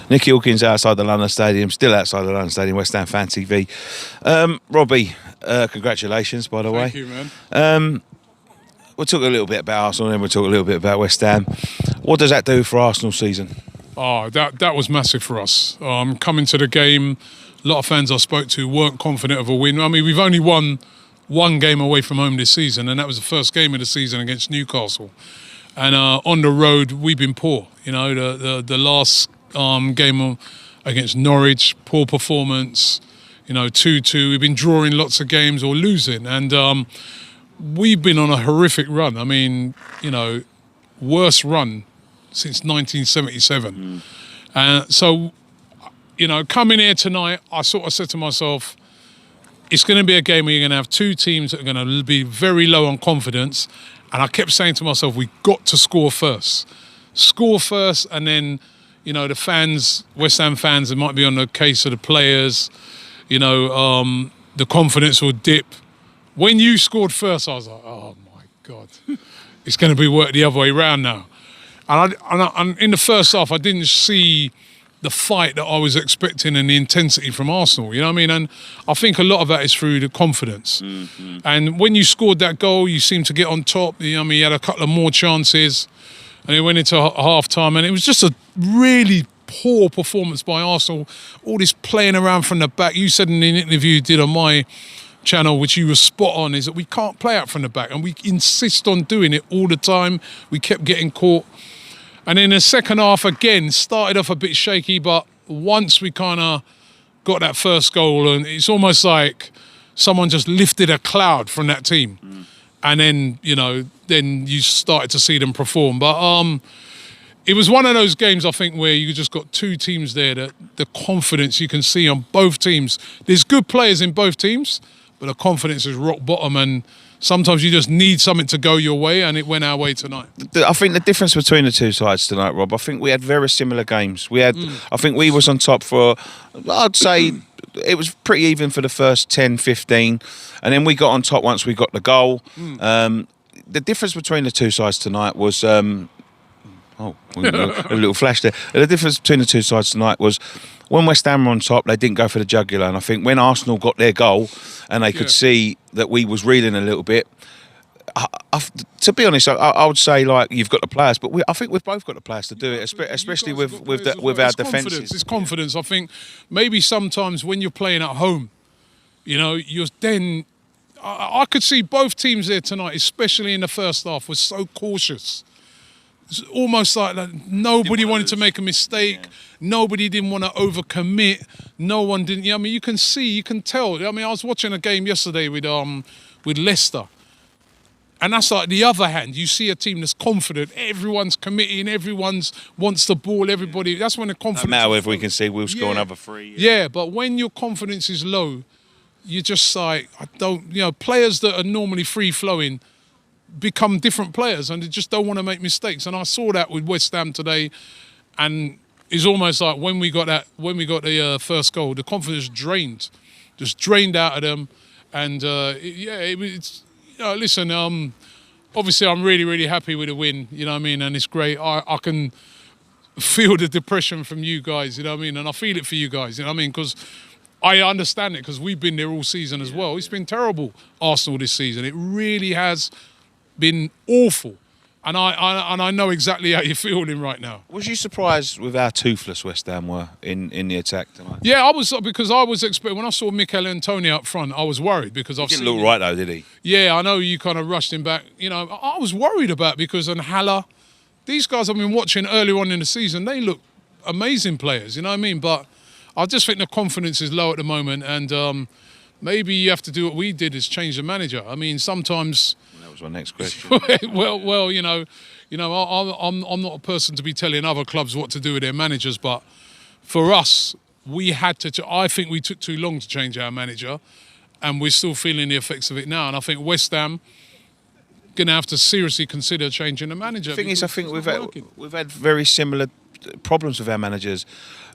Nicky Hawkins outside the London Stadium, still outside the London Stadium, West Ham Fan TV. Robbie, congratulations, by the way. Thank you, man. We'll talk a little bit about Arsenal and then we'll talk a little bit about West Ham. What does that do for Arsenal's season? Oh, that was massive for us. Coming to the game, a lot of fans I spoke to weren't confident of a win. I mean, we've only won one game away from home this season, and that was the first game of the season against Newcastle. And on the road, we've been poor. You know, the last game against Norwich, poor performance. 2-2. We've been drawing lots of games or losing, and we've been on a horrific run. I mean, worst run since 1977. So, coming here tonight, I sort of said to myself, it's going to be a game where you're going to have two teams that are going to be very low on confidence. And I kept saying to myself, we've got to score first. Score first, and then, the fans, West Ham fans, it might be on the case of the players, the confidence will dip. When you scored first, I was like, oh, my God. It's going to be worked the other way around now. And in the first half, I didn't see the fight that I was expecting and the intensity from Arsenal, you know what I mean? And I think a lot of that is through the confidence. Mm-hmm. And when you scored that goal, you seemed to get on top. You had a couple of more chances, and it went into half-time, and it was just a really poor performance by Arsenal. All this playing around from the back. You said in an interview you did on my channel, which you were spot on, is that we can't play out from the back, and we insist on doing it all the time. We kept getting caught. And in the second half, again, started off a bit shaky, but once we kind of got that first goal, and it's almost like someone just lifted a cloud from that team. And then, then you started to see them perform. But it was one of those games, I think, where you just got two teams there, that the confidence you can see on both teams. There's good players in both teams, but the confidence is rock bottom, and sometimes you just need something to go your way, and it went our way tonight. I think the difference between the two sides tonight, Rob, I think we had very similar games. I think we was on top for, I'd say, it was pretty even for the first 10, 15, and then we got on top once we got the goal. The difference between the two sides tonight was, a little flash there. The difference between the two sides tonight was, when West Ham were on top, they didn't go for the jugular. And I think when Arsenal got their goal and they could see that we was reeling a little bit, to be honest, I would say, like, you've got the players, but I think we've both got the players to do it, especially with our defences. It's confidence. I think maybe sometimes when you're playing at home, you're then... I could see both teams there tonight, especially in the first half, was so cautious. It's almost like nobody wanted to make a mistake. Yeah. Nobody didn't want to overcommit. No one didn't. You can see, you can tell. I was watching a game yesterday with Leicester, and that's like the other hand. You see a team that's confident. Everyone's committing. Everyone's wants the ball. Everybody. That's when the confidence. No matter if we can see we'll score another three. Yeah, but when your confidence is low, you're just like, players that are normally free flowing become different players, and they just don't want to make mistakes. And I saw that with West Ham today, and it's almost like when we got the first goal, the confidence just drained out of them. And listen, obviously I'm really, really happy with the win. You know what I mean? And it's great. I can feel the depression from you guys. You know what I mean? And I feel it for you guys. You know what I mean? Because I understand it, because we've been there all season as well. It's been terrible, Arsenal, this season. It really has been awful, and I know exactly how you're feeling right now. Was you surprised with how toothless West Ham were in the attack tonight? Yeah, I was, because I was expecting, when I saw Mikel Antonio up front, I was worried, because I've seen... He didn't look right though, did he? Yeah, I know you kind of rushed him back. I was worried about, because Haller, these guys I've been watching earlier on in the season, they look amazing players, you know what I mean? But I just think the confidence is low at the moment, and maybe you have to do what we did, is change the manager. Sometimes... That was my next question. well, I'm not a person to be telling other clubs what to do with their managers, but for us, we had to. I think we took too long to change our manager, and we're still feeling the effects of it now. And I think West Ham going to have to seriously consider changing the manager. The thing is, I think we've had very similar problems with our managers.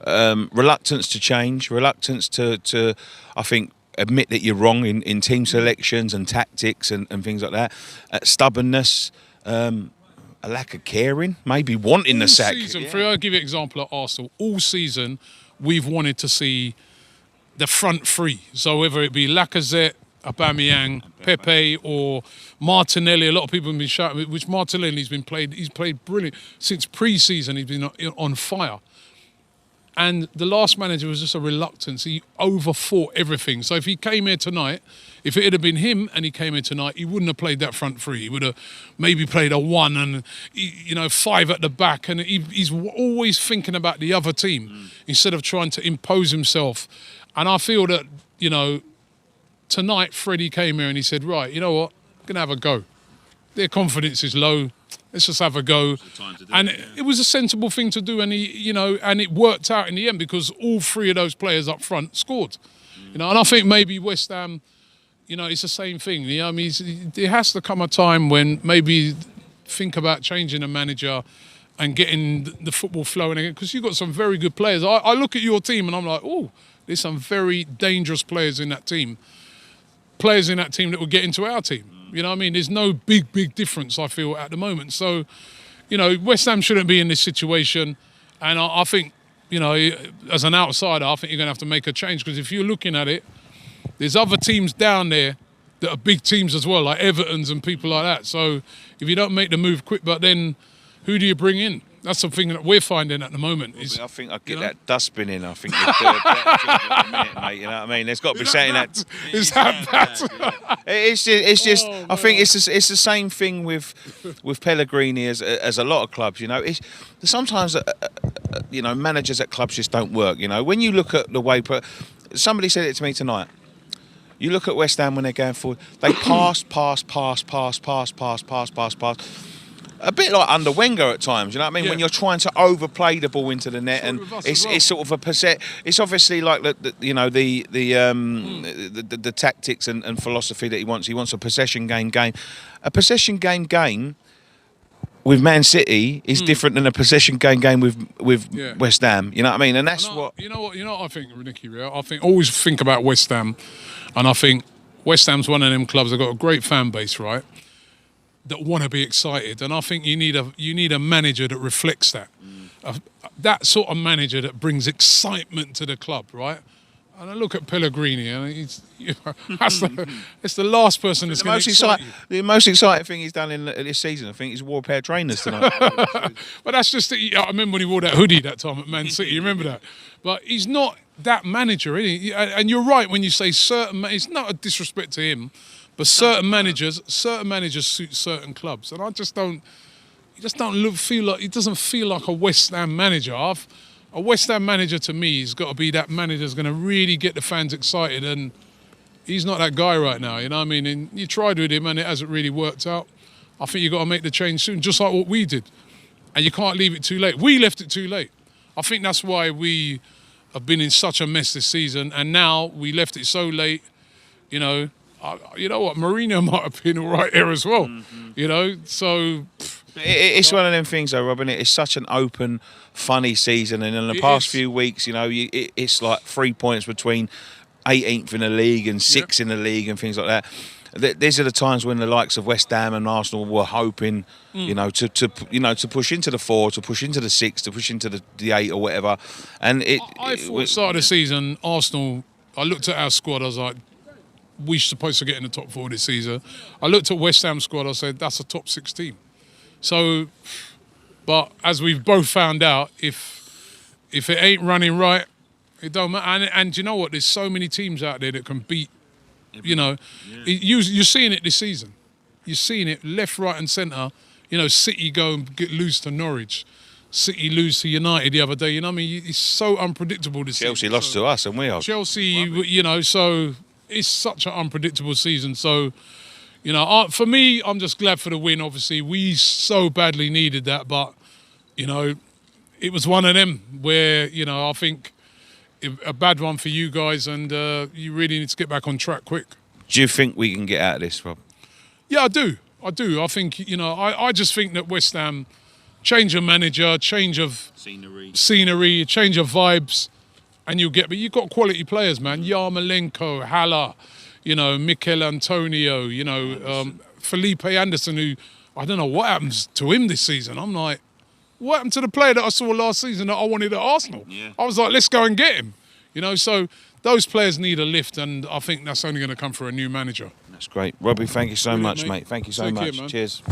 Reluctance to change, reluctance to I think, admit that you're wrong in team selections and tactics and things like that. Stubbornness. a lack of caring, maybe wanting the sack. Season, I'll give you an example at Arsenal. All season, we've wanted to see the front three. So whether it be Lacazette, Aubameyang, Pepe, or Martinelli, a lot of people have been shouting. Which Martinelli's been played. He's played brilliant since pre-season. He's been on fire. And the last manager was just a reluctance. He overfought everything. So if he came here tonight, if it had been him and he came here tonight, he wouldn't have played that front three. He would have maybe played a 1 and 5 at the back. And he's always thinking about the other team instead of trying to impose himself. And I feel that, tonight Freddie came here and he said, right, you know what, I'm going to have a go. Their confidence is low. Let's just have a go. It was a sensible thing to do, and and it worked out in the end because all 3 of those players up front scored. And I think maybe West Ham, it's the same thing. There has to come a time when maybe think about changing a manager and getting the football flowing again, because you've got some very good players. I look at your team and I'm like, oh, there's some very dangerous players in that team. Players in that team that will get into our team. There's no big difference, I feel, at the moment. So, West Ham shouldn't be in this situation. And I think, as an outsider, I think you're going to have to make a change. Because if you're looking at it, there's other teams down there that are big teams as well, like Everton's and people like that. So if you don't make the move quick, but then who do you bring in? That's the thing that we're finding at the moment. I think I'd get that dustbin in. I think you'd do a better job in a minute, mate. You know what I mean? There's got to be something that... Is that bad? It's just. I think it's the same thing with Pellegrini as a lot of clubs. It's sometimes managers at clubs just don't work. When you look at the way somebody said it to me tonight. You look at West Ham when they're going forward. They pass. A bit like under Wenger at times, you know what I mean? Yeah. When you're trying to overplay the ball into the net, and it's sort of it's obviously like the tactics and philosophy that he wants. He wants a possession game. A possession game with Man City is different than a possession game with West Ham. You know what I mean? And that's what you know what I think, Nicky. I think always think about West Ham, and I think West Ham's one of them clubs that got a great fan base, right? That want to be excited, and I think you need a manager that reflects that. That sort of manager that brings excitement to the club, right? And I look at Pellegrini, and it's the last person that's going to excite you. The most exciting thing he's done in this season, I think, he's wore a pair of trainers tonight. But that's just, I remember when he wore that hoodie that time at Man City, you remember that? But he's not that manager, is he? And you're right when you say certain, it's not a disrespect to him, but certain managers suit certain clubs, and I just don't. He just don't feel like. It doesn't feel like a West Ham manager. A West Ham manager to me has got to be that manager that's going to really get the fans excited, and he's not that guy right now. You know what I mean? And you tried with him, and it hasn't really worked out. I think you've got to make the change soon, just like what we did, and you can't leave it too late. We left it too late. I think that's why we have been in such a mess this season, and now we left it so late. You know what? Mourinho might have been all right here as well. So it's one of them things, though, Robin. It's such an open, funny season, and in the past few weeks, it's like 3 points between 18th in the league and 6th in the league and things like that. These are the times when the likes of West Ham and Arsenal were hoping, to push into the 4, to push into the 6, to push into the 8 or whatever. And I thought at the start of the season, Arsenal. I looked at our squad. I was like, we're supposed to get in the top 4 this season. I looked at West Ham squad. I said, that's a top 6 team. So, but as we've both found out, if it ain't running right, it don't matter. And you know what? There's so many teams out there that can beat. You're seeing it this season. You're seeing it left, right, and centre. City go and lose to Norwich. City lose to United the other day. You know what I mean? It's so unpredictable this Chelsea season. lost to us, and we are. Chelsea, so it's such an unpredictable season. So, for me, I'm just glad for the win. Obviously, we so badly needed that, but it was one of them where I think a bad one for you guys, and you really need to get back on track quick. Do you think we can get out of this, Rob? Yeah, I do. I think I just think that West Ham change of manager, change of scenery, change of vibes. And but you've got quality players, man. Yarmolenko, Haller, Mikel Antonio, Felipe Anderson, who I don't know what happens to him this season. I'm like, what happened to the player that I saw last season that I wanted at Arsenal? Yeah. I was like, let's go and get him. You know, so those players need a lift, and I think that's only going to come for a new manager. That's great. Robbie, thank you so Brilliant, much, mate. mate. Thank you so Take care, much. man. Cheers.